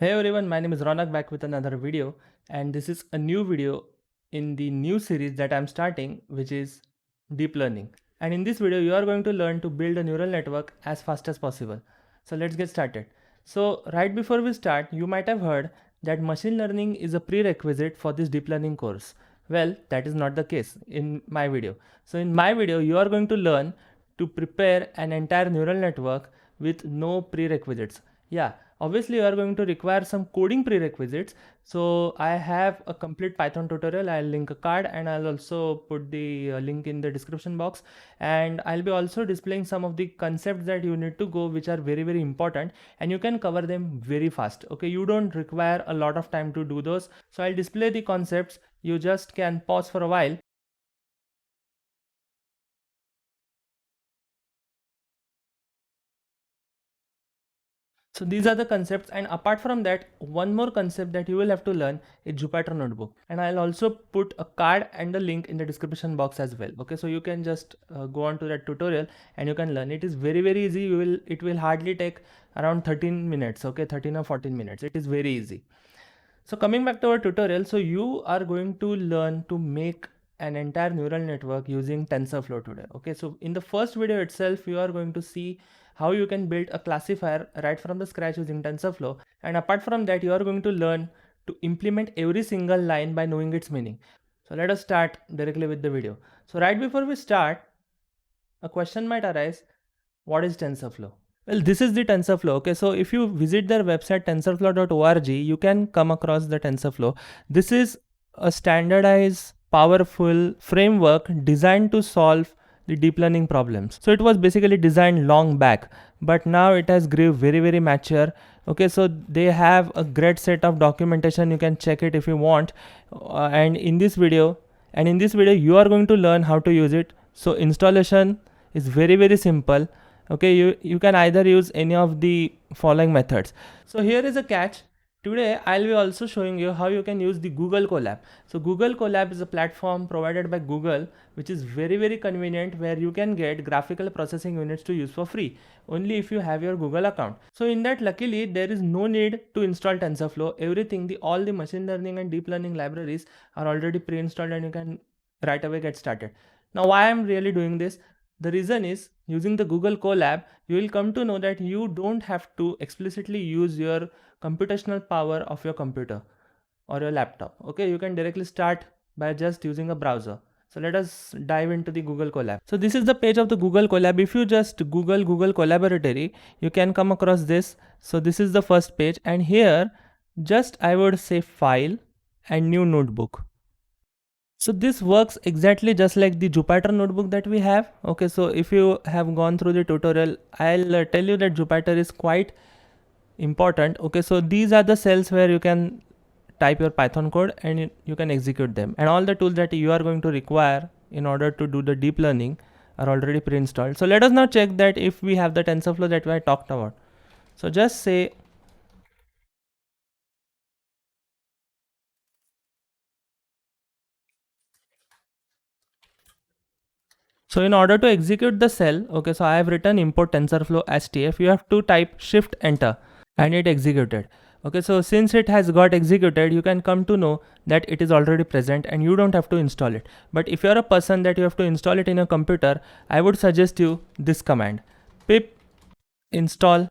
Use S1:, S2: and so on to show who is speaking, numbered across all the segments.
S1: Hey everyone, my name is Ronak back with another video, and this is a new video in the new series that I'm starting, which is deep learning. And in this video, you are going to learn to build a neural network as fast as possible. So let's get started. So right before we start, you might have heard that machine learning is a prerequisite for this deep learning course. Well, that is not the case in my video. So in my video, you are going to learn to prepare an entire neural network with no prerequisites. Yeah, obviously you are going to require some coding prerequisites. So I have a complete Python tutorial. I'll link a card and I'll also put the link in the description box, and I'll be also displaying some of the concepts that you need to go, which are very important, and you can cover them very fast. Okay, you don't require a lot of time to do those. So I'll display the concepts. You just can pause for a while. So these are the concepts, and apart from that, one more concept that you will have to learn is Jupyter Notebook, and I'll also put a card and a link in the description box as well. Okay, so you can just go on to that tutorial and you can learn. It is very easy. It will hardly take around 13 minutes. Okay, 13 or 14 minutes. It is very easy. So coming back to our tutorial, so you are going to learn to make an entire neural network using TensorFlow today. Okay, so in the first video itself, you are going to see how you can build a classifier right from the scratch using TensorFlow. And apart from that, you are going to learn to implement every single line by knowing its meaning. So let us start directly with the video. So right before we start, a question might arise, what is TensorFlow? Well, this is the TensorFlow. Okay, so if you visit their website tensorflow.org, you can come across the TensorFlow. This is a standardized, powerful framework designed to solve the deep learning problems. So it was basically designed long back, but now it has grew very mature. Okay, so they have a great set of documentation. You can check it if you want. And in this video, you are going to learn how to use it. So installation is very simple. Okay, you can either use any of the following methods. So here is a catch. Today I'll be also showing you how you can use the Google Colab. So Google Colab is a platform provided by Google, which is very convenient, where you can get graphical processing units to use for free only if you have your Google account. So in that, luckily there is no need to install TensorFlow. Everything, all the machine learning and deep learning libraries are already pre-installed and you can right away get started. Now why I'm really doing this? The reason is, using the Google Colab, you will come to know that you don't have to explicitly use your computational power of your computer or your laptop. Okay, you can directly start by just using a browser. So let us dive into the Google Colab. So this is the page of the Google Colab. If you just Google Collaboratory, you can come across this. So this is the first page, and here just I would say file and new notebook. So this works exactly just like the Jupyter notebook that we have. Okay, so if you have gone through the tutorial, I'll tell you that Jupyter is quite important. Okay, so these are the cells where you can type your Python code and you can execute them. And all the tools that you are going to require in order to do the deep learning are already pre-installed. So let us now check that if we have the TensorFlow that I talked about. So just say so in order to execute the cell, okay, so I have written import TensorFlow STF. You have to type shift enter and it executed. Okay, so since it has got executed, you can come to know that it is already present and you don't have to install it. But if you're a person that you have to install it in your computer, I would suggest you this command, pip install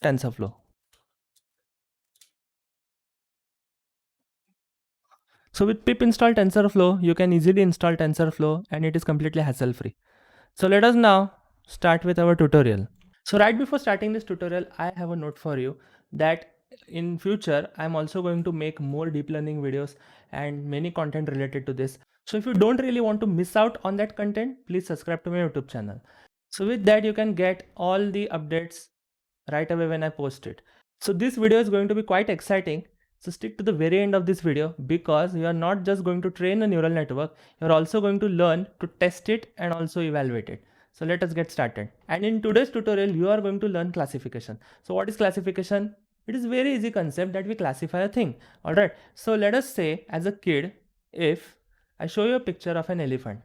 S1: TensorFlow. So with pip install TensorFlow, you can easily install TensorFlow and it is completely hassle free. So let us now start with our tutorial. So right before starting this tutorial, I have a note for you that in future, I'm also going to make more deep learning videos and many content related to this. So if you don't really want to miss out on that content, please subscribe to my YouTube channel. So with that, you can get all the updates right away when I post it. So this video is going to be quite exciting. So stick to the very end of this video, because you are not just going to train a neural network, you're also going to learn to test it and also evaluate it. So let us get started. And in today's tutorial, you are going to learn classification. So what is classification? It is very easy concept that we classify a thing. Alright, so let us say as a kid, if I show you a picture of an elephant.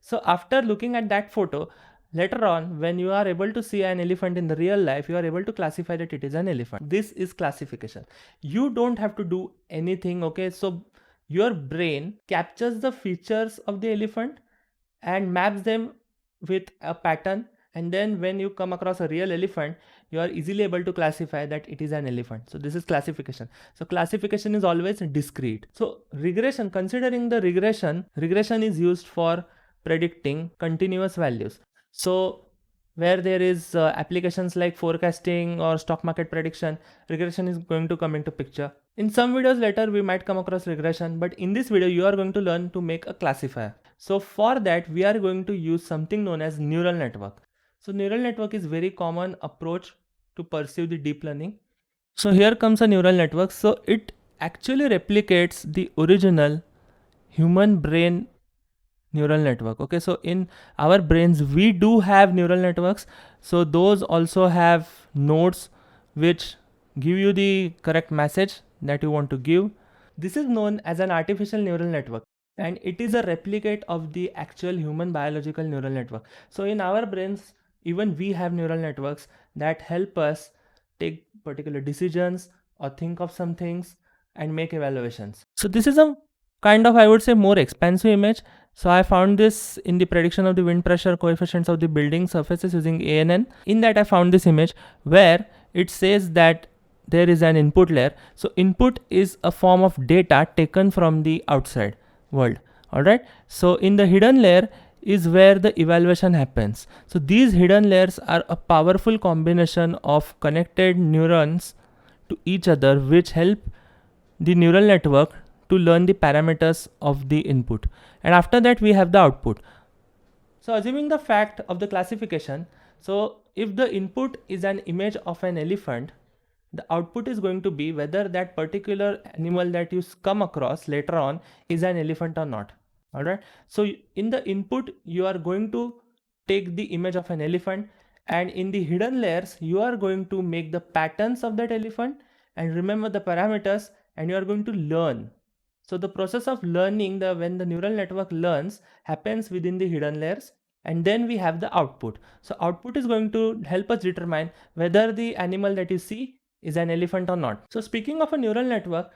S1: So after looking at that photo, later on, when you are able to see an elephant in the real life, you are able to classify that it is an elephant. This is classification. You don't have to do anything, okay? So your brain captures the features of the elephant and maps them with a pattern, and then when you come across a real elephant, you are easily able to classify that it is an elephant. So this is classification. So classification is always discrete. So regression, considering the regression is used for predicting continuous values. So where there is applications like forecasting or stock market prediction, regression is going to come into picture. In some videos later we might come across regression, but in this video you are going to learn to make a classifier. So for that we are going to use something known as neural network. So neural network is very common approach to pursue the deep learning. So here comes a neural network. So it actually replicates the original human brain neural network. Okay, so in our brains we do have neural networks. So those also have nodes which give you the correct message that you want to give. This is known as an artificial neural network, and it is a replicate of the actual human biological neural network. So in our brains, even we have neural networks that help us take particular decisions or think of some things and make evaluations. So this is a kind of, I would say, more expansive image. So I found this in the prediction of the wind pressure coefficients of the building surfaces using ANN. In that I found this image where it says that there is an input layer. So input is a form of data taken from the outside world. Alright. So in the hidden layer is where the evaluation happens. So these hidden layers are a powerful combination of connected neurons to each other which help the neural network to learn the parameters of the input, and after that we have the output. So assuming the fact of the classification, so if the input is an image of an elephant, the output is going to be whether that particular animal that you come across later on is an elephant or not. Alright, so in the input you are going to take the image of an elephant, and in the hidden layers you are going to make the patterns of that elephant and remember the parameters, and you are going to learn. So the process of learning, when the neural network learns, happens within the hidden layers, and then we have the output. So output is going to help us determine whether the animal that you see is an elephant or not. So speaking of a neural network,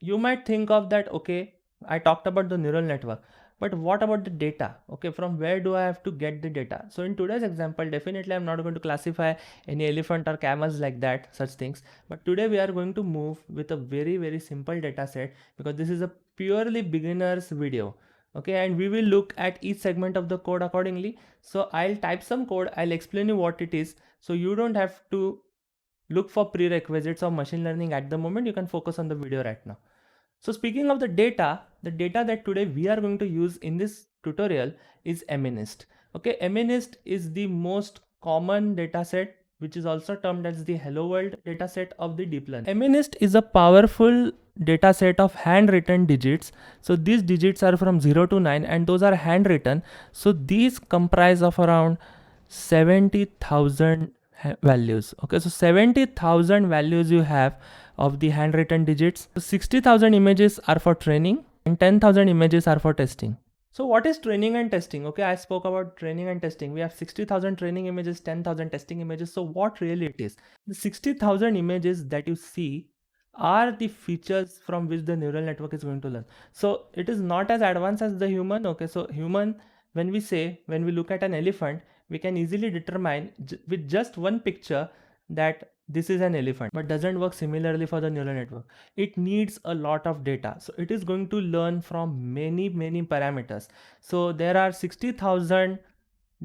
S1: you might think of that, okay, I talked about the neural network, but what about the data? Okay, from where do I have to get the data? So in today's example, definitely I'm not going to classify any elephant or camels like that, such things. But today we are going to move with a very simple data set, because this is a purely beginner's video. Okay, and we will look at each segment of the code accordingly. So I'll type some code, I'll explain you what it is. So you don't have to look for prerequisites of machine learning at the moment. You can focus on the video right now. So speaking of the data that today we are going to use in this tutorial is MNIST. Okay, MNIST is the most common data set, which is also termed as the Hello World data set of the deep learning. MNIST is a powerful data set of handwritten digits. So these digits are from 0 to 9 and those are handwritten. So these comprise of around 70,000 values. Okay, so 70,000 values you have of the handwritten digits. 60,000 images are for training and 10,000 images are for testing. So what is training and testing? Okay, I spoke about training and testing. We have 60,000 training images, 10,000 testing images. So what really it is? The 60,000 images that you see are the features from which the neural network is going to learn. So it is not as advanced as the human. Okay, so human, when we look at an elephant, we can easily determine with just one picture that this is an elephant, but doesn't work similarly for the neural network. It needs a lot of data. So it is going to learn from many parameters. So there are 60,000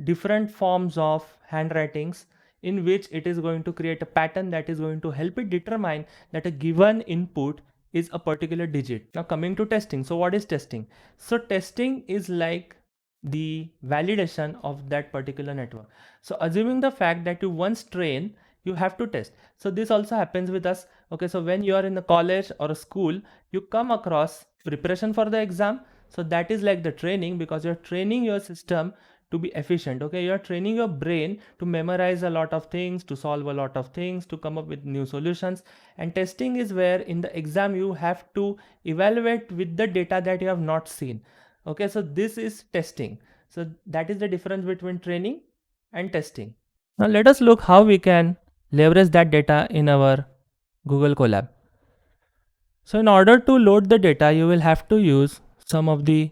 S1: different forms of handwritings in which it is going to create a pattern that is going to help it determine that a given input is a particular digit. Now coming to testing. So what is testing? So testing is like the validation of that particular network. So assuming the fact that you once train, you have to test. So this also happens with us. Okay, so when you are in a college or a school, you come across preparation for the exam. So that is like the training, because you're training your system to be efficient. Okay, you're training your brain to memorize a lot of things, to solve a lot of things, to come up with new solutions. And testing is where in the exam you have to evaluate with the data that you have not seen. Okay, so this is testing. So that is the difference between training and testing. Now let us look how we can leverage that data in our Google Colab. So in order to load the data, you will have to use some of the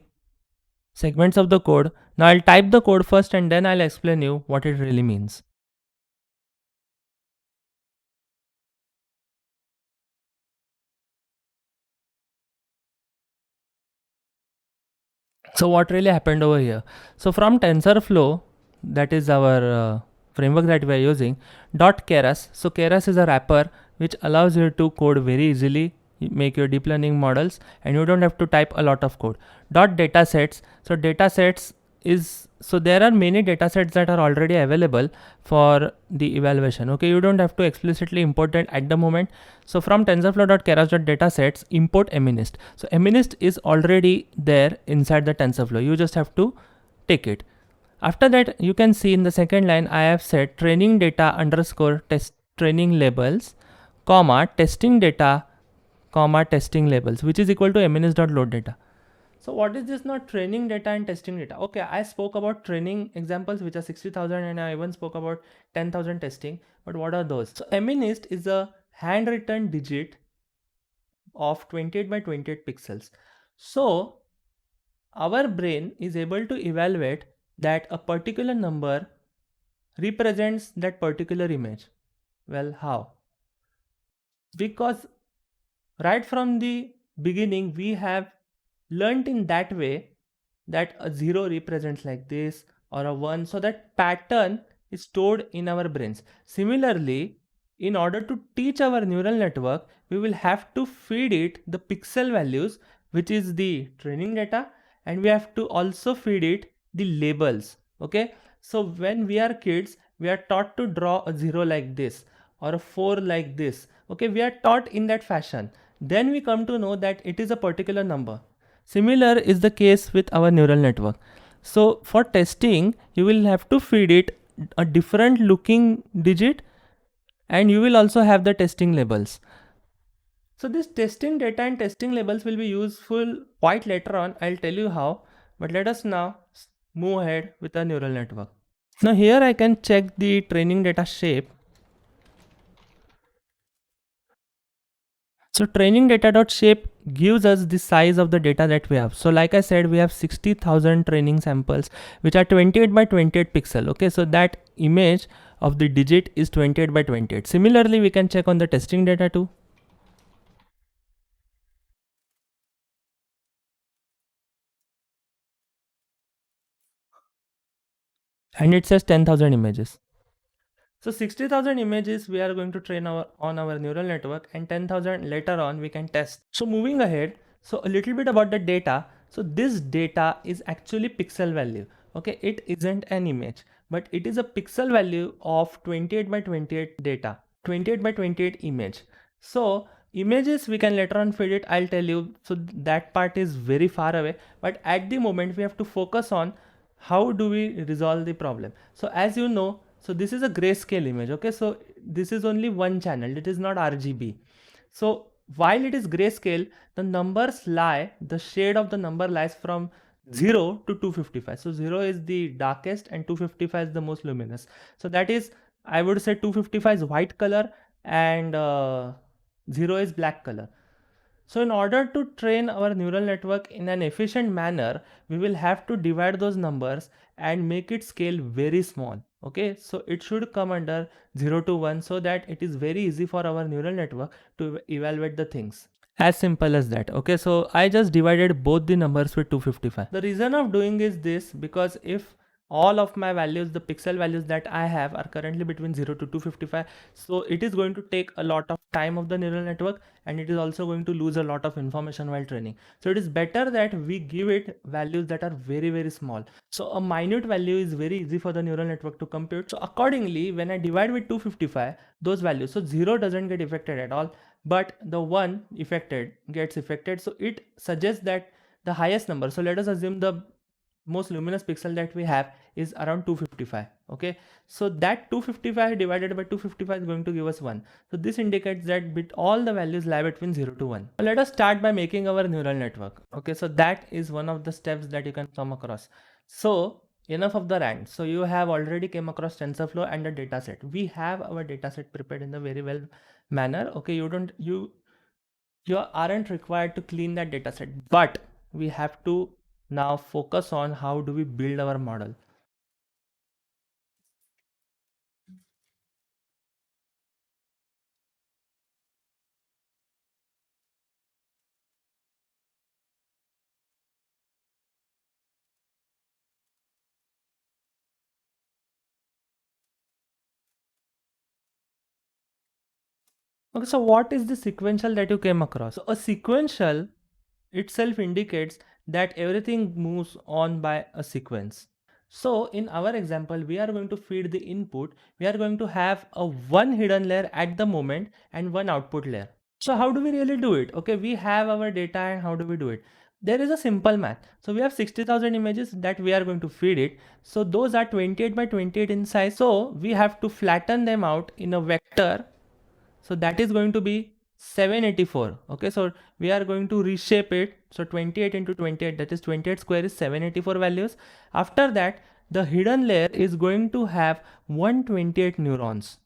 S1: segments of the code. Now I'll type the code first and then I'll explain you what it really means. So what really happened over here? So from TensorFlow, that is our framework that we are using, .keras. So Keras is a wrapper which allows you to code very easily, make your deep learning models, and you don't have to type a lot of code. Datasets. So datasets is, so there are many datasets that are already available for the evaluation. Okay, you don't have to explicitly import it at the moment. So from tensorflow.keras.datasets, import MNIST. So MNIST is already there inside the TensorFlow. You just have to take it. After that, you can see in the second line, I have said training data underscore test training labels, comma testing data, comma testing labels, which is equal to MNIST.load data. So what is this now? Training data and testing data. Okay, I spoke about training examples which are 60,000 and I even spoke about 10,000 testing. But what are those? So MNIST is a handwritten digit of 28 by 28 pixels. So our brain is able to evaluate that a particular number represents that particular image. Well, how? Because right from the beginning we have learnt in that way that a 0 represents like this or a 1, so that pattern is stored in our brains. Similarly, in order to teach our neural network, we will have to feed it the pixel values, which is the training data, and we have to also feed it the labels. Okay, so when we are kids, we are taught to draw a 0 like this or a 4 like this. Okay, we are taught in that fashion. Then we come to know that it is a particular number. Similar is the case with our neural network. So for testing, you will have to feed it a different looking digit, and you will also have the testing labels. So this testing data and testing labels will be useful quite later on. I'll tell you how, but let us now move ahead with our neural network. Now here I can check the training data shape. So training data.shape gives us the size of the data that we have. So like I said, we have 60,000 training samples, which are 28 by 28 pixel. Okay, so that image of the digit is 28 by 28. Similarly, we can check on the testing data too. And it says 10,000 images. So 60,000 images we are going to train on our neural network, and 10,000 later on we can test. So moving ahead, so a little bit about the data. So this data is actually pixel value. Okay, it isn't an image, but it is a pixel value of 28 by 28 data, 28 by 28 image. So images we can later on feed it, I'll tell you. So that part is very far away, but at the moment we have to focus on how do we resolve the problem. So as you know, so this is a grayscale image. Okay, so this is only one channel, it is not RGB. So while it is grayscale, the numbers lie, the shade of the number lies from 0 to 255. So 0 is the darkest and 255 is the most luminous. So that is, I would say 255 is white color and 0 is black color. So in order to train our neural network in an efficient manner, we will have to divide those numbers and make it scale very small. Okay, so it should come under 0 to 1 so that it is very easy for our neural network to evaluate the things. As simple as that. Okay, so I just divided both the numbers with 255. The reason of doing is this, because if all of my values, the pixel values that I have are currently between 0 to 255, so it is going to take a lot of time of the neural network, and it is also going to lose a lot of information while training. So it is better that we give it values that are very, very small. So a minute value is very easy for the neural network to compute. So accordingly, when I divide with 255, those values, so 0 doesn't get affected at all, but the 1 affected gets affected. So it suggests that the highest number, so let us assume the most luminous pixel that we have is around 255. Okay, so that 255 divided by 255 is going to give us 1. So this indicates that all the values lie between 0 to 1. Now let us start by making our neural network. Okay, so that is one of the steps that you can come across. So enough of the rand. So you have already came across TensorFlow and the dataset. We have our dataset prepared in a very well manner. Okay, you aren't required to clean that dataset, but we have to now focus on how do we build our model. Okay, so what is the sequential that you came across? So a sequential itself indicates that everything moves on by a sequence. So in our example, we are going to feed the input. We are going to have a one hidden layer at the moment and one output layer. So how do we really do it? Okay, we have our data and how do we do it? There is a simple math. So we have 60,000 images that we are going to feed it. So those are 28 by 28 in size. So we have to flatten them out in a vector. So that is going to be 784. Okay, so we are going to reshape it. So 28 into 28, that is 28 square is 784 values. After that, the hidden layer is going to have 128 neurons.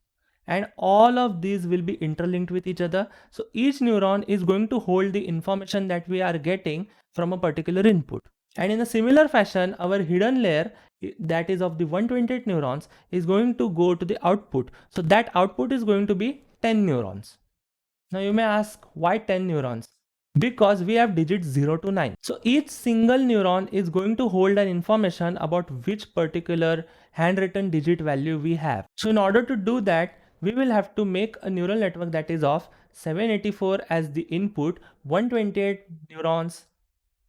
S1: And all of these will be interlinked with each other. So each neuron is going to hold the information that we are getting from a particular input. And in a similar fashion, our hidden layer that is of the 128 neurons is going to go to the output. So that output is going to be 10 neurons. Now you may ask, why 10 neurons? Because we have digits 0 to 9. So each single neuron is going to hold an information about which particular handwritten digit value we have. So in order to do that, we will have to make a neural network that is of 784 as the input, 128 neurons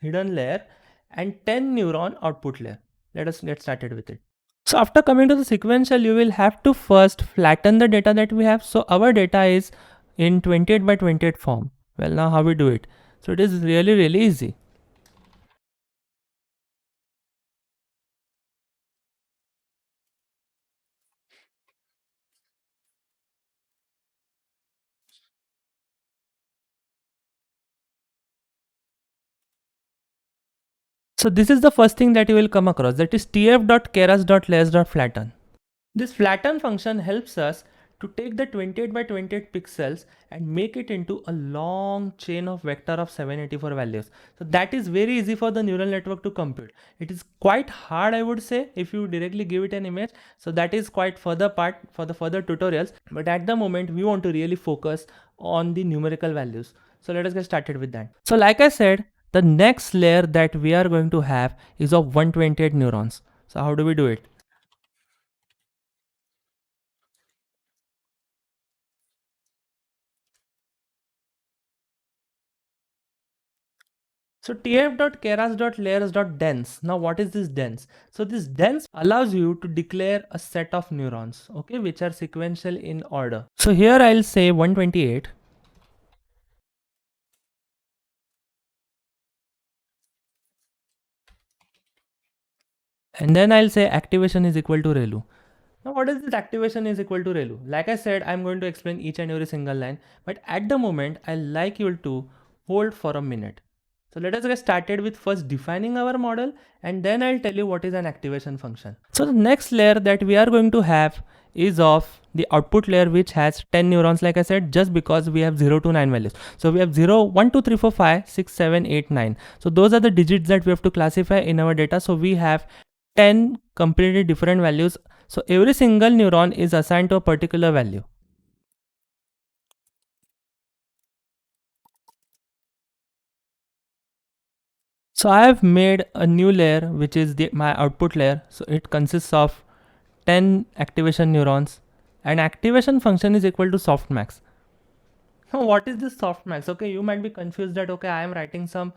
S1: hidden layer, and 10 neuron output layer. Let us get started with it. So after coming to the sequential, you will have to first flatten the data that we have. So our data is in 28 by 28 form. Well, now how we do it? So it is really easy. So this is the first thing that you will come across, that is tf.keras.layers.flatten. This flatten function helps us to take the 28 by 28 pixels and make it into a long chain of vector of 784 values. So that is very easy for the neural network to compute. It is quite hard, I would say, if you directly give it an image. So that is quite further part for the further tutorials. But at the moment, we want to really focus on the numerical values. So let us get started with that. So like I said, the next layer that we are going to have is of 128 neurons. So how do we do it? So tf.keras.layers.dense. Now what is this dense? So this dense allows you to declare a set of neurons, okay, which are sequential in order. So here I'll say 128. And then I'll say activation is equal to ReLU. Now what is this activation is equal to ReLU? Like I said, I'm going to explain each and every single line, but at the moment I'd like you to hold for a minute. So let us get started with first defining our model, and then I'll tell you what is an activation function. So the next layer that we are going to have is of the output layer, which has 10 neurons, like I said, just because we have 0 to 9 values. So we have 0, 1, 2, 3, 4, 5, 6, 7, 8, 9. So those are the digits that we have to classify in our data. So we have 10 completely different values. So every single neuron is assigned to a particular value. So I have made a new layer, which is my output layer. So it consists of 10 activation neurons, and activation function is equal to softmax. Now what is this softmax? Okay, you might be confused that okay, I am writing some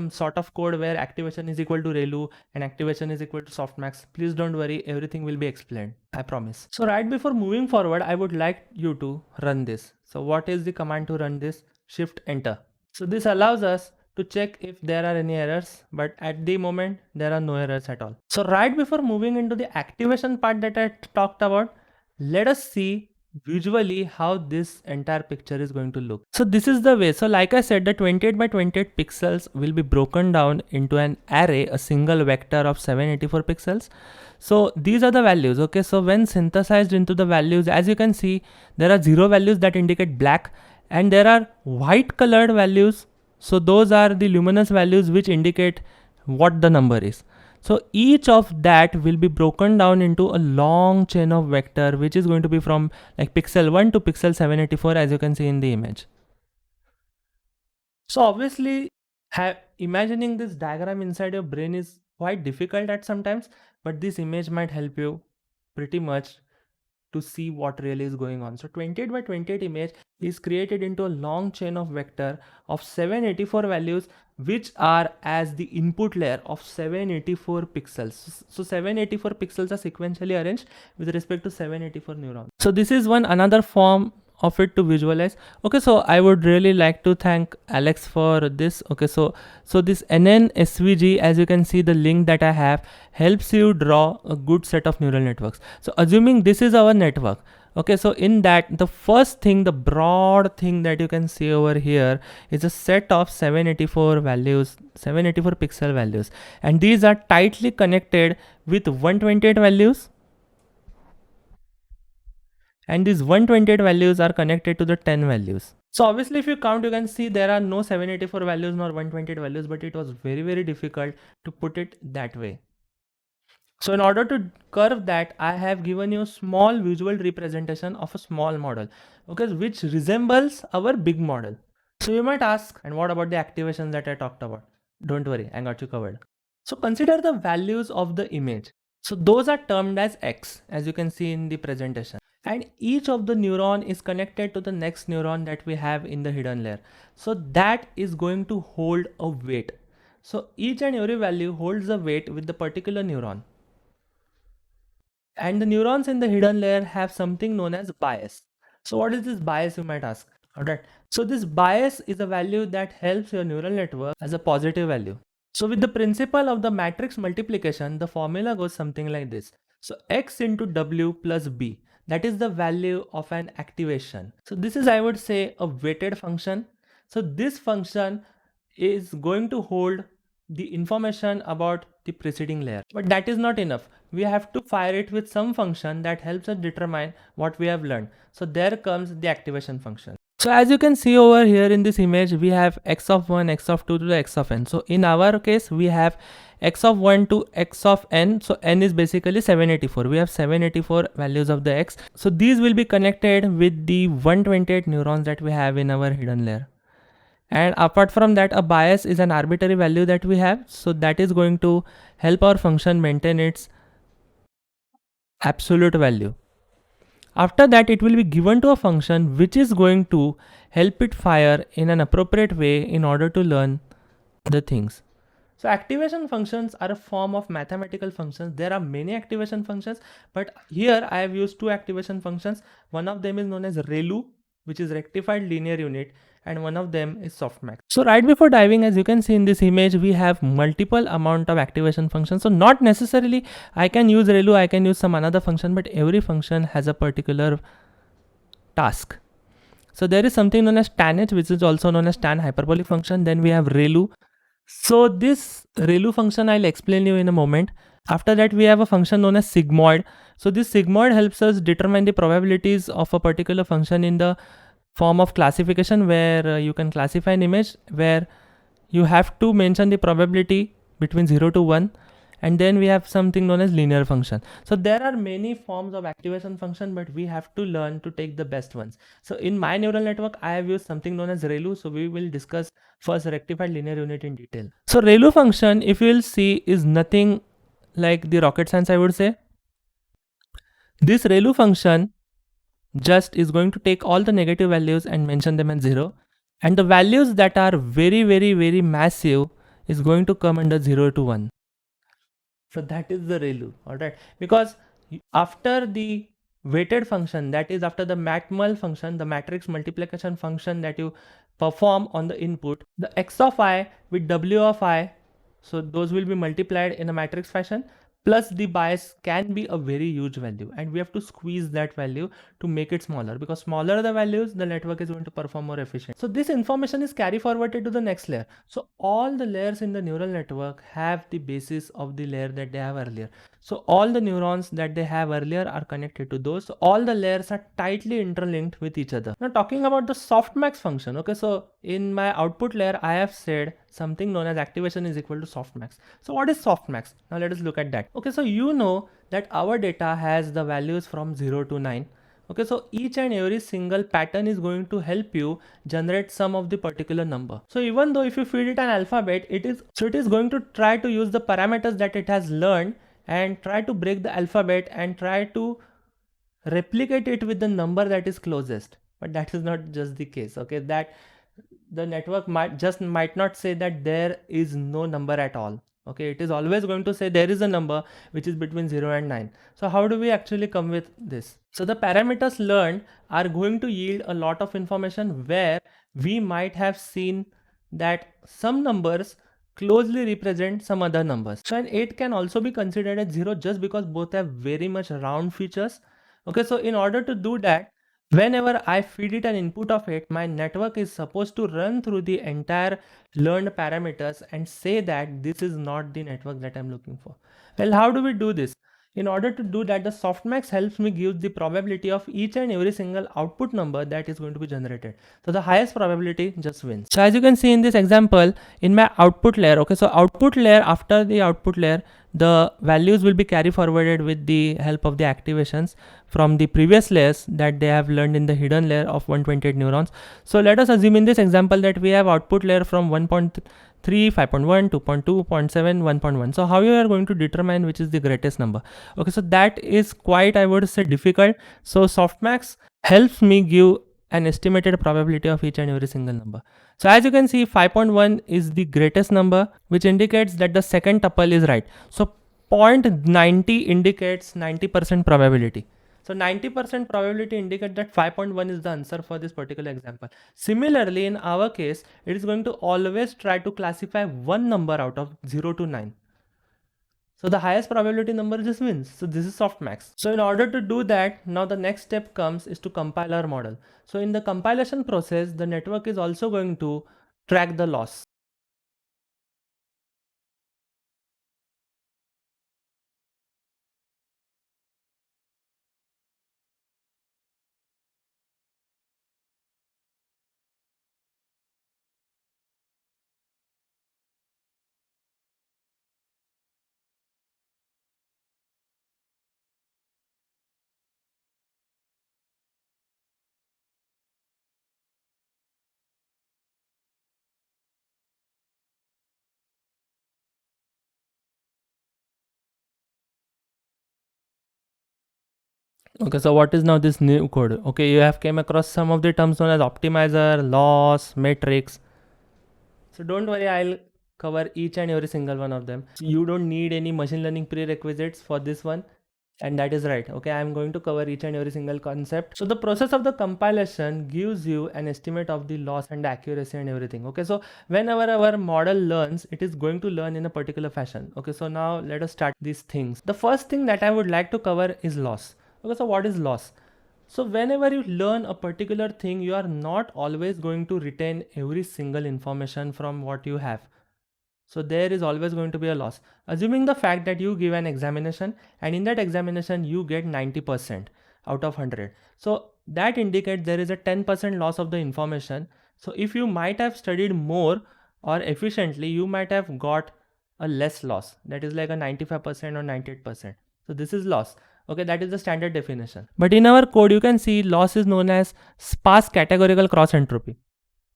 S1: sort of code where activation is equal to ReLU and activation is equal to softmax. Please don't worry, everything will be explained, I promise. So right before moving forward, I would like you to run this. So what is the command to run this? Shift enter. So this allows us to check if there are any errors, but at the moment there are no errors at all. So right before moving into the activation part that I talked about, let us see visually how this entire picture is going to look. So this is the way. So like I said, the 28 by 28 pixels will be broken down into an array, a single vector of 784 pixels. So these are the values. Okay, so when synthesized into the values, as you can see, there are 0 values that indicate black, and there are white colored values. So those are the luminous values which indicate what the number is. So each of that will be broken down into a long chain of vector, which is going to be from like pixel 1 to pixel 784, as you can see in the image. So obviously, imagining this diagram inside your brain is quite difficult at sometimes, but this image might help you pretty much to see what really is going on. So 28 by 28 image is created into a long chain of vector of 784 values, which are as the input layer of 784 pixels. So 784 pixels are sequentially arranged with respect to 784 neurons. So this is one another form of it to visualize. Okay, so I would really like to thank Alex for this. Okay, so this NNSVG, as you can see, the link that I have helps you draw a good set of neural networks. So assuming this is our network, okay, so in that, the first thing, the broad thing that you can see over here is a set of 784 values, 784 pixel values, and these are tightly connected with 128 values, and these 128 values are connected to the 10 values. So obviously if you count, you can see there are no 784 values nor 128 values, but it was very difficult to put it that way. So in order to curve that, I have given you a small visual representation of a small model, okay, which resembles our big model. So you might ask, and what about the activations that I talked about? Don't worry, I got you covered. So consider the values of the image. So those are termed as X, as you can see in the presentation. And each of the neuron is connected to the next neuron that we have in the hidden layer. So that is going to hold a weight. So each and every value holds a weight with the particular neuron. And the neurons in the hidden layer have something known as bias. So what is this bias, you might ask? Alright. So this bias is a value that helps your neural network as a positive value. So with the principle of the matrix multiplication, the formula goes something like this. So X into W plus B, that is the value of an activation. So this is, I would say, a weighted function. So this function is going to hold the information about the preceding layer. But that is not enough. We have to fire it with some function that helps us determine what we have learned. So there comes the activation function. So as you can see over here in this image, we have x of 1, x of 2 to the x of n. So in our case, we have x of 1 to x of n. So n is basically 784. We have 784 values of the x. So these will be connected with the 128 neurons that we have in our hidden layer. And apart from that, a bias is an arbitrary value that we have. So that is going to help our function maintain its absolute value. After that, it will be given to a function which is going to help it fire in an appropriate way in order to learn the things. So activation functions are a form of mathematical functions. There are many activation functions, but here I have used two activation functions. One of them is known as ReLU, which is rectified linear unit, and one of them is softmax. So right before diving, as you can see in this image, we have multiple amount of activation functions. So not necessarily I can use ReLU, I can use some another function, but every function has a particular task. So there is something known as tanh, which is also known as tan hyperbolic function. Then we have ReLU. So this ReLU function I'll explain you in a moment. After that, we have a function known as sigmoid. So this sigmoid helps us determine the probabilities of a particular function in the form of classification, where you can classify an image where you have to mention the probability between 0 to 1, and then we have something known as linear function. So there are many forms of activation function, but we have to learn to take the best ones. So in my neural network, I have used something known as ReLU. So we will discuss first rectified linear unit in detail. So ReLU function, if you will see, is nothing like the rocket science, I would say. This ReLU function just is going to take all the negative values and mention them as 0, and the values that are very massive is going to come under 0 to 1. So that is the ReLU, alright, because after the weighted function, that is after the matmul function, the matrix multiplication function that you perform on the input, the x of I with w of I, so those will be multiplied in a matrix fashion, plus the bias can be a very huge value, and we have to squeeze that value to make it smaller, because smaller the values, the network is going to perform more efficient. So this information is carry forwarded to the next layer. So all the layers in the neural network have the basis of the layer that they have earlier. So all the neurons that they have earlier are connected to those. So all the layers are tightly interlinked with each other. Now talking about the softmax function. Okay, so in my output layer, I have said something known as activation is equal to softmax. So what is softmax? Now let us look at that. Okay, so you know that our data has the values from 0 to 9. Okay, so each and every single pattern is going to help you generate some of the particular number. So even though if you feed it an alphabet, it is going to try to use the parameters that it has learned and try to break the alphabet and try to replicate it with the number that is closest. But that is not just the case. Okay, that the network might not say that there is no number at all. Okay, it is always going to say there is a number which is between 0 and 9. So how do we actually come with this? So the parameters learned are going to yield a lot of information where we might have seen that some numbers closely represent some other numbers. So an 8 can also be considered as 0 just because both have very much round features. Okay, so in order to do that, whenever I feed it an input of 8, my network is supposed to run through the entire learned parameters and say that this is not the network that I'm looking for. Well, how do we do this? In order to do that, the softmax helps me give the probability of each and every single output number that is going to be generated. So the highest probability just wins. So as you can see in this example, in my output layer, okay, so output layer, after the output layer, the values will be carry forwarded with the help of the activations from the previous layers that they have learned in the hidden layer of 128 neurons. So let us assume in this example that we have output layer from 1.3, 5.1, 2.2, 0.7, 1.1. So how you are going to determine which is the greatest number? Okay, so that is quite, I would say, difficult. So softmax helps me give an estimated probability of each and every single number. So as you can see, 5.1 is the greatest number, which indicates that the second tuple is right. So 0.90 indicates 90% probability. So 90% probability indicates that 5.1 is the answer for this particular example. Similarly, in our case, it is going to always try to classify one number out of 0 to 9. So the highest probability number just wins. So this is softmax. So in order to do that, now the next step comes is to compile our model. So in the compilation process, the network is also going to track the loss. Okay, so what is now this new code? Okay, you have came across some of the terms known as optimizer, loss, matrix. So don't worry, I'll cover each and every single one of them. You don't need any machine learning prerequisites for this one. And that is right. Okay, I'm going to cover each and every single concept. So the process of the compilation gives you an estimate of the loss and accuracy and everything. Okay, so whenever our model learns, it is going to learn in a particular fashion. Okay, so now let us start these things. The first thing that I would like to cover is loss. Okay, so what is loss? So whenever you learn a particular thing, you are not always going to retain every single information from what you have. So there is always going to be a loss. Assuming the fact that you give an examination and in that examination you get 90% out of 100. So that indicates there is a 10% loss of the information. So if you might have studied more or efficiently, you might have got a less loss. That is like a 95% or 98%. So this is loss. Okay, that is the standard definition. But in our code, you can see loss is known as sparse categorical cross entropy.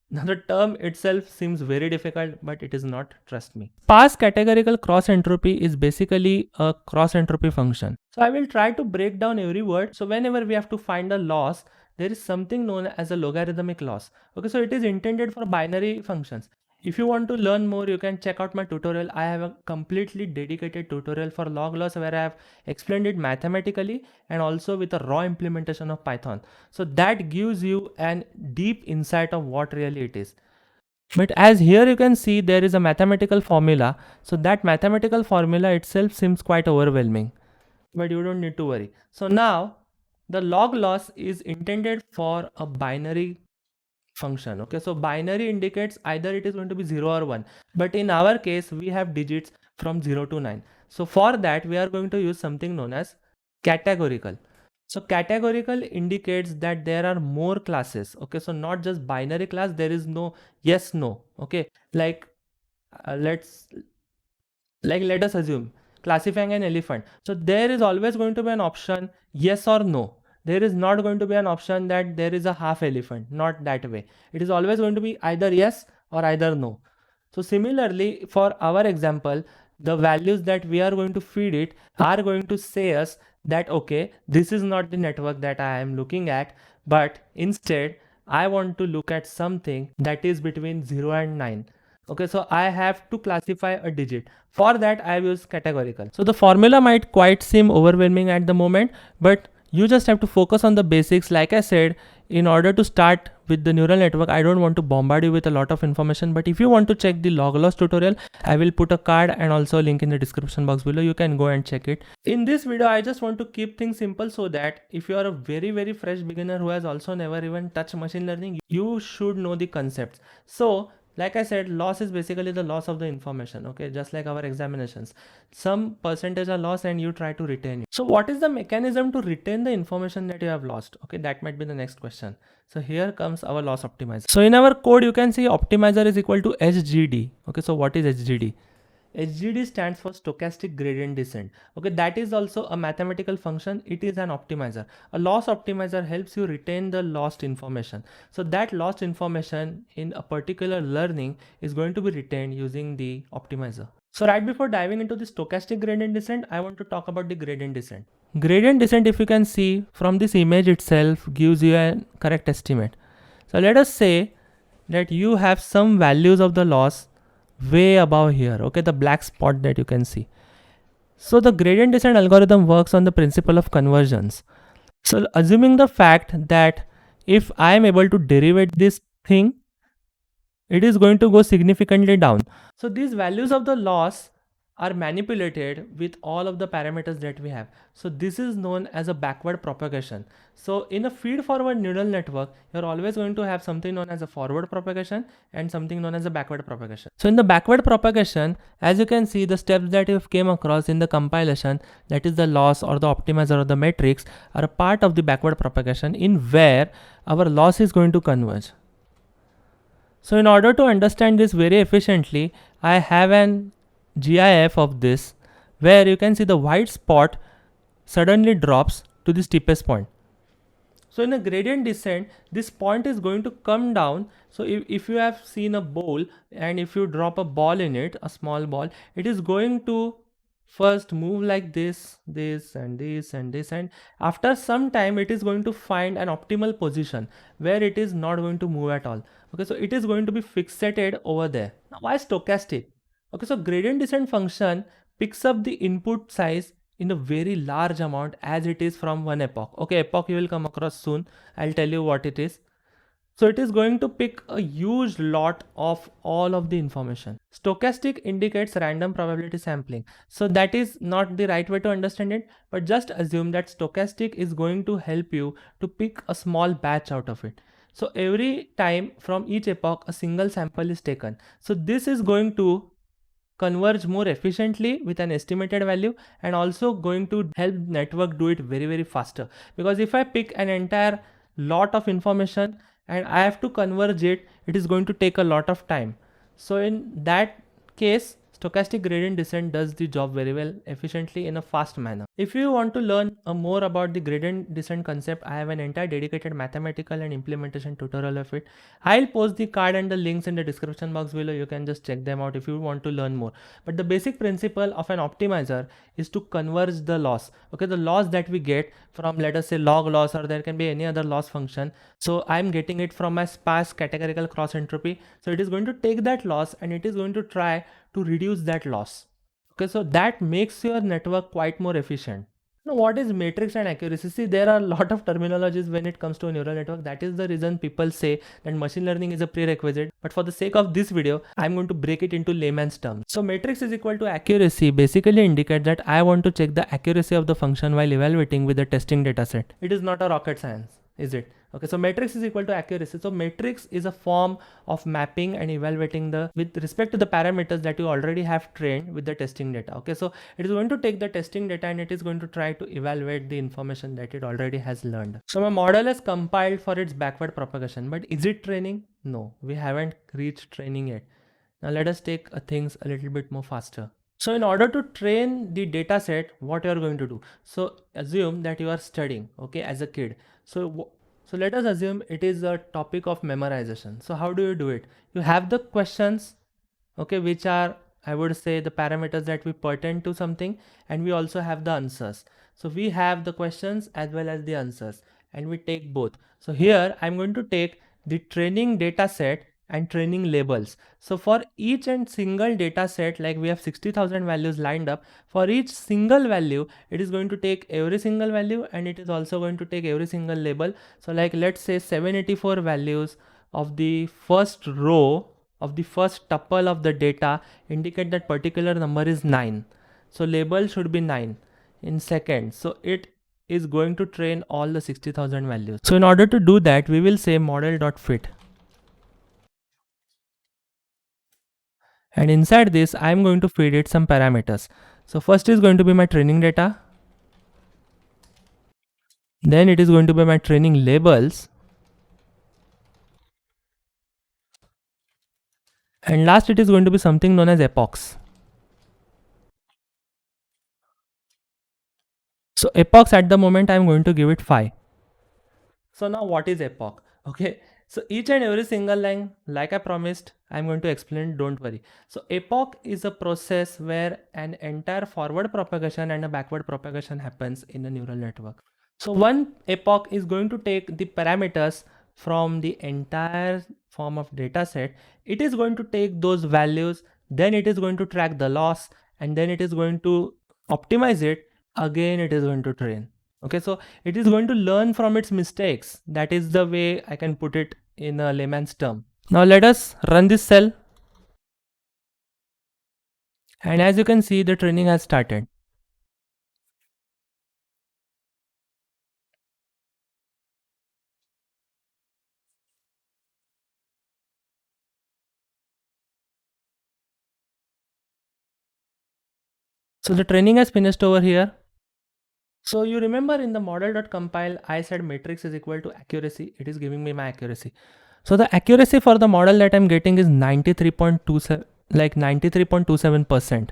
S1: Now the term itself seems very difficult, but it is not, trust me. Sparse categorical cross entropy is basically a cross entropy function. So I will try to break down every word. So whenever we have to find a loss, there is something known as a logarithmic loss. Okay, so it is intended for binary functions. If you want to learn more, you can check out my tutorial. I have a completely dedicated tutorial for log loss where I have explained it mathematically and also with a raw implementation of Python. So that gives you an deep insight of what really it is. But as here you can see there is a mathematical formula. So that mathematical formula itself seems quite overwhelming. But you don't need to worry. So now the log loss is intended for a binary function. Okay, so binary indicates either it is going to be 0 or 1. But in our case, we have digits from 0 to 9. So for that, we are going to use something known as categorical. So categorical indicates that there are more classes. Okay, so not just binary class, there is no yes, no. Okay, like let's let us assume classifying an elephant. So there is always going to be an option yes or no. There is not going to be an option that there is a half elephant, not that way. It is always going to be either yes or either no. So similarly, for our example, the values that we are going to feed it are going to say us that okay, this is not the network that I am looking at, but instead I want to look at something that is between 0 and 9. Okay, so I have to classify a digit. For that, I use categorical. So the formula might quite seem overwhelming at the moment, but you just have to focus on the basics. Like I said, in order to start with the neural network, I don't want to bombard you with a lot of information, but if you want to check the log loss tutorial, I will put a card and also a link in the description box below. You can go and check it. In this video, I just want to keep things simple so that if you are a very fresh beginner who has also never even touched machine learning, you should know the concepts. So like I said, loss is basically the loss of the information. Okay, just like our examinations, some percentage are lost and you try to retain it. So what is the mechanism to retain the information that you have lost? Okay, that might be the next question. So here comes our loss optimizer. So in our code you can see optimizer is equal to HGD. Okay, so what is HGD? HGD stands for stochastic gradient descent. Okay, that is also a mathematical function. It is an optimizer. A loss optimizer helps you retain the lost information. So that lost information in a particular learning is going to be retained using the optimizer. So right before diving into the stochastic gradient descent, I want to talk about the gradient descent. Gradient descent, if you can see from this image itself, gives you a correct estimate. So let us say that you have some values of the loss way above here. Okay, the black spot that you can see. So the gradient descent algorithm works on the principle of convergence. So assuming the fact that if I am able to derivate this thing, it is going to go significantly down. So these values of the loss are manipulated with all of the parameters that we have. So this is known as a backward propagation. So in a feed forward neural network, you're always going to have something known as a forward propagation and something known as a backward propagation. So in the backward propagation, as you can see, the steps that you've came across in the compilation, that is the loss or the optimizer or the matrix, are a part of the backward propagation in where our loss is going to converge. So in order to understand this very efficiently, I have an GIF of this where you can see the white spot suddenly drops to the steepest point. So in a gradient descent, this point is going to come down. So if you have seen a bowl and if you drop a ball in it, a small ball, it is going to first move like this, this and this and this, and after some time it is going to find an optimal position where it is not going to move at all. Okay, so it is going to be fixated over there. Now why stochastic? Okay, so gradient descent function picks up the input size in a very large amount as it is from one epoch. Okay, epoch you will come across soon. I'll tell you what it is. So it is going to pick a huge lot of all of the information. Stochastic indicates random probability sampling. So that is not the right way to understand it, but just assume that stochastic is going to help you to pick a small batch out of it. So every time from each epoch, a single sample is taken. So this is going to converge more efficiently with an estimated value and also going to help network do it very faster. Because if I pick an entire lot of information and I have to converge it, it is going to take a lot of time. So in that case, stochastic gradient descent does the job very well, efficiently in a fast manner. If you want to learn more about the gradient descent concept, I have an entire dedicated mathematical and implementation tutorial of it. I'll post the card and the links in the description box below. You can just check them out if you want to learn more. But the basic principle of an optimizer is to converge the loss. Okay, the loss that we get from, let us say, log loss, or there can be any other loss function. So I'm getting it from my sparse categorical cross entropy. So it is going to take that loss and it is going to try to reduce that loss. Okay, so that makes your network quite more efficient. Now, what is matrix and accuracy? See, there are a lot of terminologies when it comes to a neural network. That is the reason people say that machine learning is a prerequisite. But for the sake of this video, I'm going to break it into layman's terms. So matrix is equal to accuracy basically indicates that I want to check the accuracy of the function while evaluating with the testing data set. It is not a rocket science, is it? Okay, so matrix is equal to accuracy. So matrix is a form of mapping and evaluating the with respect to the parameters that you already have trained with the testing data. Okay, so it is going to take the testing data and it is going to try to evaluate the information that it already has learned. So my model is compiled for its backward propagation, but is it training? No, we haven't reached training yet. Now let us take things a little bit more faster. So in order to train the data set, what you are going to do? So assume that you are studying, okay, as a kid. So let us assume it is a topic of memorization. So how do you do it? You have the questions, okay, which are, I would say, the parameters that we pertain to something, and we also have the answers. So we have the questions as well as the answers, and we take both. So here I'm going to take the training data set and training labels. So for each and single data set, like we have 60,000 values lined up, for each single value, it is going to take every single value and it is also going to take every single label. So like let's say 784 values of the first row of the first tuple of the data indicate that particular number is 9. So label should be 9 in seconds. So it is going to train all the 60,000 values. So in order to do that, we will say model.fit. And inside this, I am going to feed it some parameters. So first is going to be my training data. Then it is going to be my training labels. And last, it is going to be something known as epochs. So epochs at the moment, I am going to give it 5. So now what is epoch? Okay. So each and every single line, like I promised, I'm going to explain, don't worry. So epoch is a process where an entire forward propagation and a backward propagation happens in a neural network. So one epoch is going to take the parameters from the entire form of data set. It is going to take those values, then it is going to track the loss, and then it is going to optimize it. Again, it is going to train. Okay, so it is going to learn from its mistakes. That is the way I can put it in a layman's term. Now let us run this cell. And as you can see, the training has started. So the training has finished over here. So you remember in the model.compile, I said matrix is equal to accuracy. It is giving me my accuracy. So the accuracy for the model that I'm getting is 93.27, like 93.27%,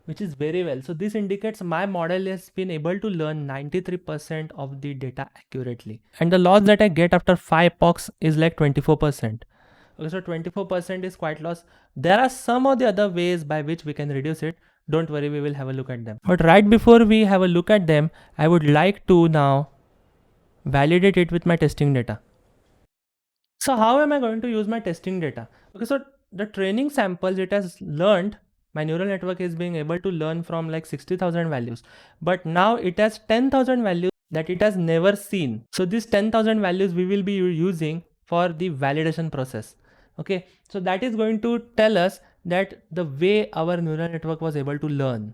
S1: which is very well. So this indicates my model has been able to learn 93% of the data accurately. And the loss that I get after 5 epochs is like 24%. Okay, so 24% is quite loss. There are some of the other ways by which we can reduce it. Don't worry, we will have a look at them. But right before we have a look at them, I would like to now validate it with my testing data. So how am I going to use my testing data? Okay, so the training samples it has learned, my neural network is being able to learn from like 60,000 values, but now it has 10,000 values that it has never seen. So these 10,000 values we will be using for the validation process. Okay, so that is going to tell us that the way our neural network was able to learn.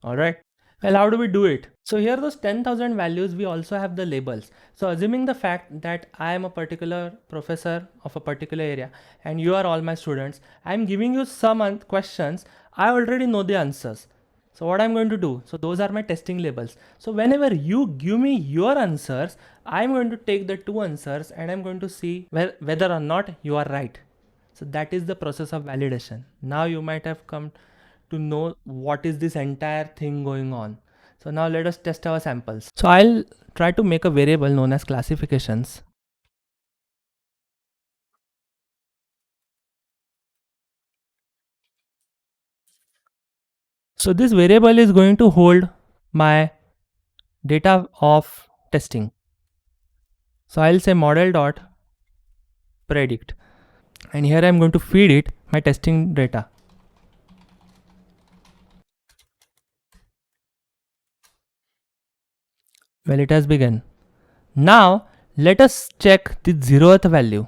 S1: All right. Well, how do we do it? So here those 10,000 values, we also have the labels. So assuming the fact that I am a particular professor of a particular area and you are all my students, I'm giving you some questions, I already know the answers. So what I'm going to do, so those are my testing labels. So whenever you give me your answers, I'm going to take the 2 answers and I'm going to see whether or not you are right. So that is the process of validation. Now you might have come to know what is this entire thing going on. So now let us test our samples. So I'll try to make a variable known as classifications. So this variable is going to hold my data of testing. So I'll say model dot predict, and here I'm going to feed it my testing data. Well, it has begun. Now let us check the 0th value.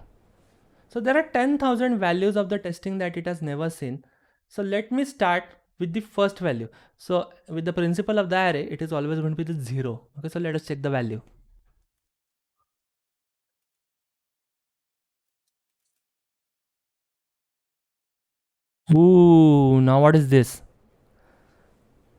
S1: So there are 10,000 values of the testing that it has never seen. So let me start with the first value. So with the principle of the array, it is always going to be the 0. Okay, so let us check the value. Ooh, now what is this?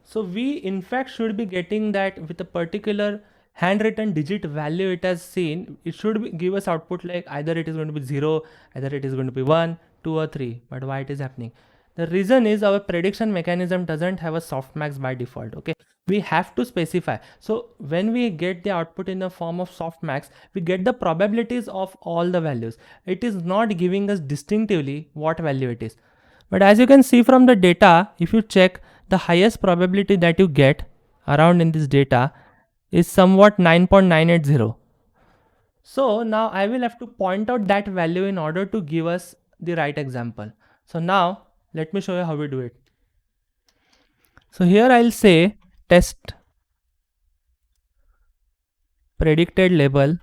S1: So we in fact should be getting that with a particular handwritten digit value it has seen, it should give us output like either it is going to be 0, either it is going to be 1, 2 or 3. But why it is happening? The reason is our prediction mechanism doesn't have a softmax by default. Okay, we have to specify. So when we get the output in the form of softmax, we get the probabilities of all the values. It is not giving us distinctively what value it is. But as you can see from the data, if you check, the highest probability that you get around in this data is somewhat 9.980. So now I will have to point out that value in order to give us the right example. So now let me show you how we do it. So here I'll say test predicted label.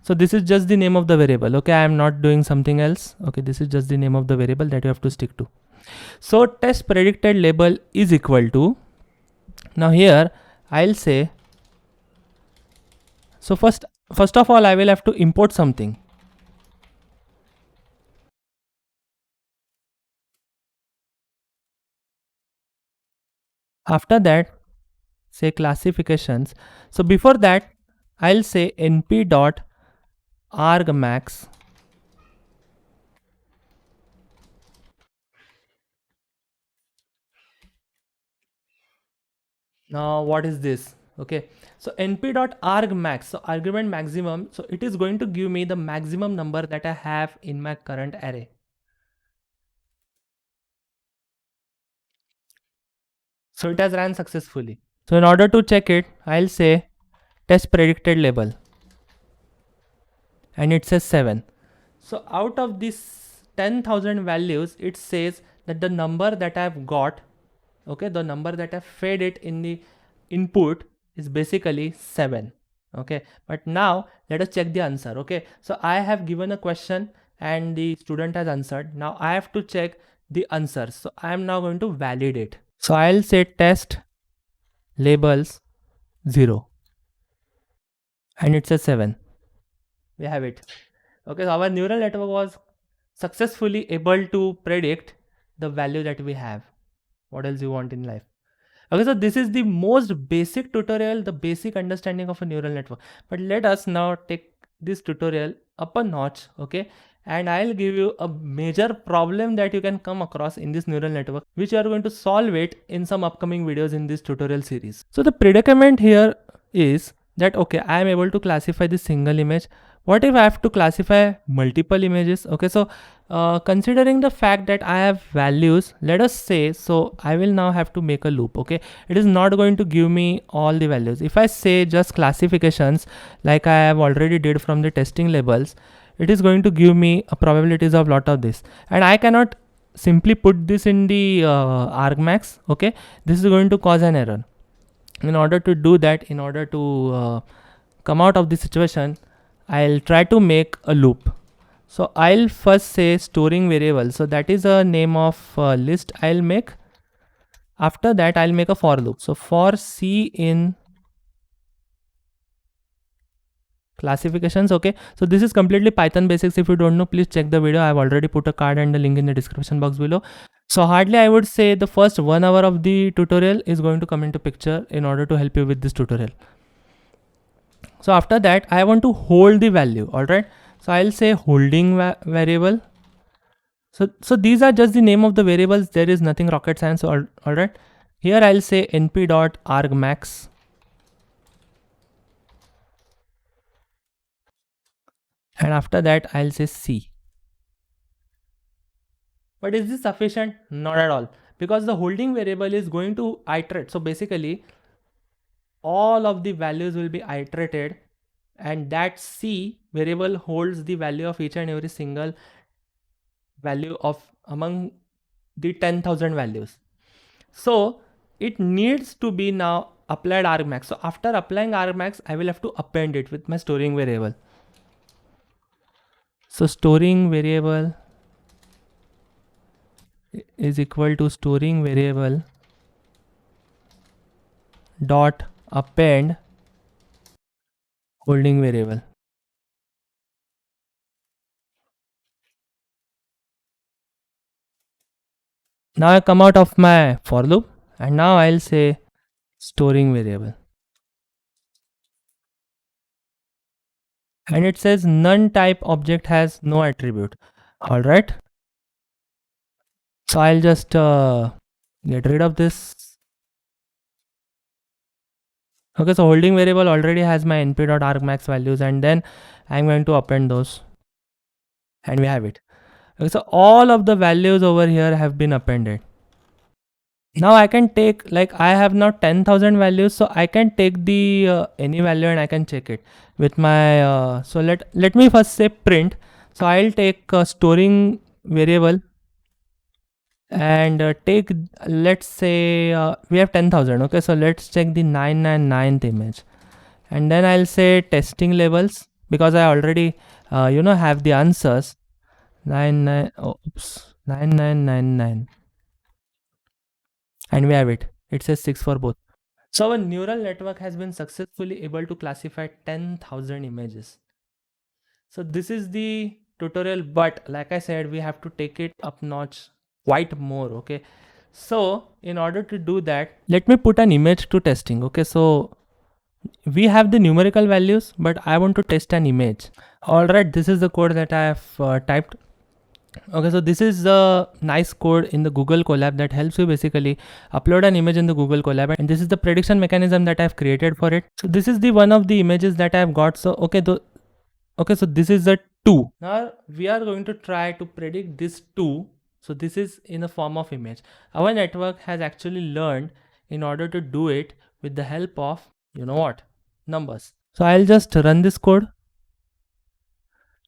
S1: So this is just the name of the variable. Okay, I am not doing something else. Okay, this is just the name of the variable that you have to stick to. So test predicted label is equal to, now here I'll say, so first of all I will have to import something. After that, say classifications. So before that, I'll say np dot argmax. Now what is this? Okay, so np.argmax, so argument maximum, so it is going to give me the maximum number that I have in my current array. So it has ran successfully. So in order to check it, I'll say test predicted label and it says 7. So out of these 10,000 values, it says that the number that I've got, okay, the number that I fed it in the input is basically 7. Okay, but now let us check the answer. Okay, so I have given a question and the student has answered. Now I have to check the answers. So I am now going to validate. So I'll say test labels 0 and it says 7. We have it. Okay, so our neural network was successfully able to predict the value that we have. What else you want in life? Okay, so this is the most basic tutorial, the basic understanding of a neural network. But let us now take this tutorial up a notch, okay? And I'll give you a major problem that you can come across in this neural network, which you are going to solve it in some upcoming videos in this tutorial series. So the predicament here is that, okay, I am able to classify this single image. What if I have to classify multiple images? Okay, so considering the fact that I have values, let us say, so I will now have to make a loop. Okay, it is not going to give me all the values. If I say just classifications like I have already did from the testing labels, it is going to give me a probabilities of lot of this, and I cannot simply put this in the argmax. Okay, this is going to cause an error. In order to do that, in order to come out of this situation, I'll try to make a loop. So I'll first say storing variable. So that is a name of list I'll make. After that, I'll make a for loop. So for C in classifications. Okay, so this is completely Python basics. If you don't know, please check the video. I've already put a card and the link in the description box below. So hardly I would say the first 1 hour of the tutorial is going to come into picture in order to help you with this tutorial. So after that, I want to hold the value. All right, so I'll say holding variable. So these are just the name of the variables. There is nothing rocket science. All right, here I'll say np.argmax. And after that, I'll say C. But is this sufficient? Not at all, because the holding variable is going to iterate. So basically, all of the values will be iterated, and that C variable holds the value of each and every single value of among the 10,000 values. So it needs to be now applied argmax. So after applying argmax, I will have to append it with my storing variable. So storing variable is equal to storing variable dot append holding variable. Now I come out of my for loop and now I'll say storing variable. And it says none type object has no attribute. Alright. So I'll just get rid of this. Okay, so holding variable already has my np.argmax values and then I'm going to append those. And we have it. Okay, so all of the values over here have been appended. Now I can take, like I have now 10,000 values, so I can take the any value and I can check it with my so let me first say print. So I'll take storing variable and take, let's say we have 10,000. Okay, so let's check the 999th image and then I'll say testing levels because I already have the answers. 9999 and we have it. It says 6 for both. So our neural network has been successfully able to classify 10,000 images. So this is the tutorial, but like I said, we have to take it up notch quite more. Okay, so in order to do that, let me put an image to testing. Okay, so we have the numerical values, but I want to test an image. All right, this is the code that I have typed. Okay, so this is a nice code in the Google Colab that helps you basically upload an image in the Google Colab, and this is the prediction mechanism that I've created for it. So this is the one of the images that I've got. So okay, so this is a 2. Now we are going to try to predict this 2. So this is in the form of image. Our network has actually learned in order to do it with the help of, you know what, numbers. So I'll just run this code.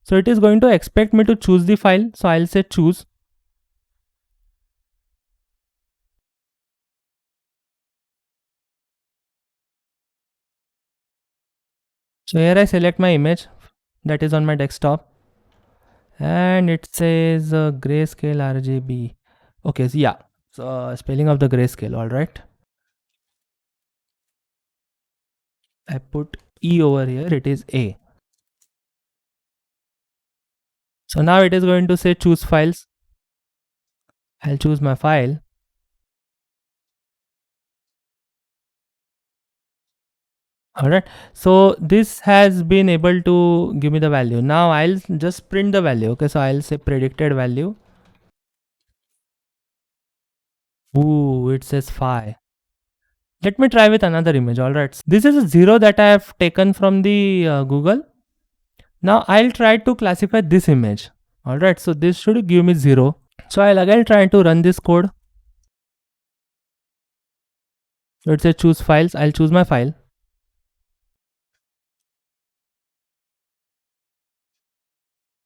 S1: So it is going to expect me to choose the file. So I'll say choose. So here I select my image that is on my desktop and it says grayscale RGB. Okay, so yeah, so spelling of the grayscale. All right, I put E over here, it is A. So now it is going to say choose files. I'll choose my file. Alright, so this has been able to give me the value. Now I'll just print the value. Okay, so I'll say predicted value. Ooh, it says 5. Let me try with another image. Alright, this is a 0 that I have taken from the Google. Now I'll try to classify this image. Alright, so this should give me 0. So I'll again try to run this code. So it says choose files. I'll choose my file.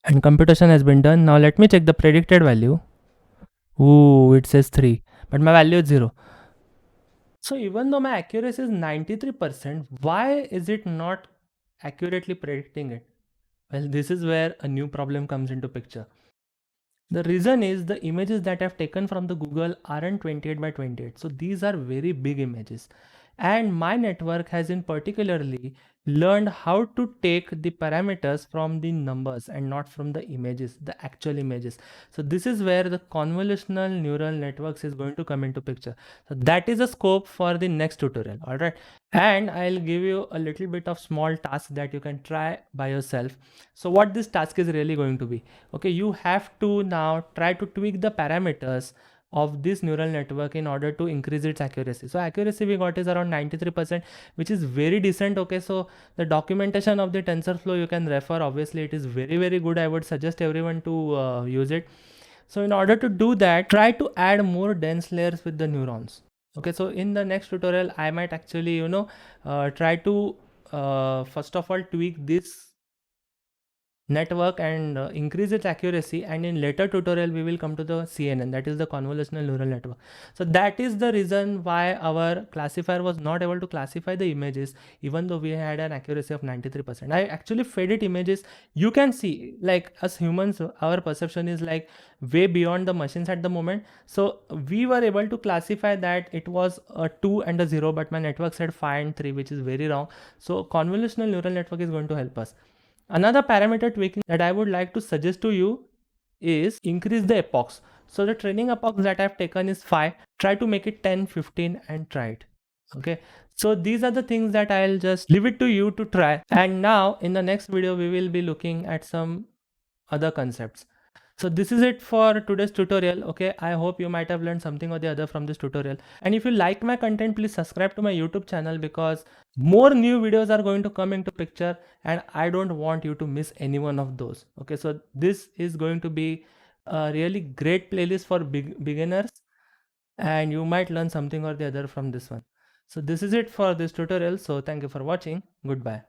S1: And computation has been done. Now let me check the predicted value. Ooh, it says 3, but my value is 0. So even though my accuracy is 93%, why is it not accurately predicting it? Well, this is where a new problem comes into picture. The reason is the images that I've taken from the Google aren't 28 by 28. So these are very big images. And my network has in particularly learned how to take the parameters from the numbers and not from the images, the actual images. So this is where the convolutional neural networks is going to come into picture. So that is a scope for the next tutorial. All right. And I'll give you a little bit of small task that you can try by yourself. So what this task is really going to be, okay, you have to now try to tweak the parameters of this neural network in order to increase its accuracy. So accuracy we got is around 93%, which is very decent. Okay, so the documentation of the TensorFlow you can refer. Obviously it is very, very good. I would suggest everyone to use it. So in order to do that, try to add more dense layers with the neurons. Okay, so in the next tutorial I might actually try to first of all tweak this network and increase its accuracy, and in later tutorial we will come to the CNN, that is the convolutional neural network. So that is the reason why our classifier was not able to classify the images even though we had an accuracy of 93%. I actually fed it images. You can see, like, us humans, our perception is like way beyond the machines at the moment. So we were able to classify that it was a 2 and a 0, but my network said 5 and 3, which is very wrong. So convolutional neural network is going to help us. Another parameter tweaking that I would like to suggest to you is increase the epochs. So the training epoch that I've taken is 5. Try to make it 10, 15 and try it. Okay. So these are the things that I'll just leave it to you to try. And now in the next video, we will be looking at some other concepts. So this is it for today's tutorial. Okay, I hope you might have learned something or the other from this tutorial. And if you like my content, please subscribe to my YouTube channel, because more new videos are going to come into picture and I don't want you to miss any one of those. Okay, so this is going to be a really great playlist for beginners, and you might learn something or the other from this one. So this is it for this tutorial. So thank you for watching. Goodbye.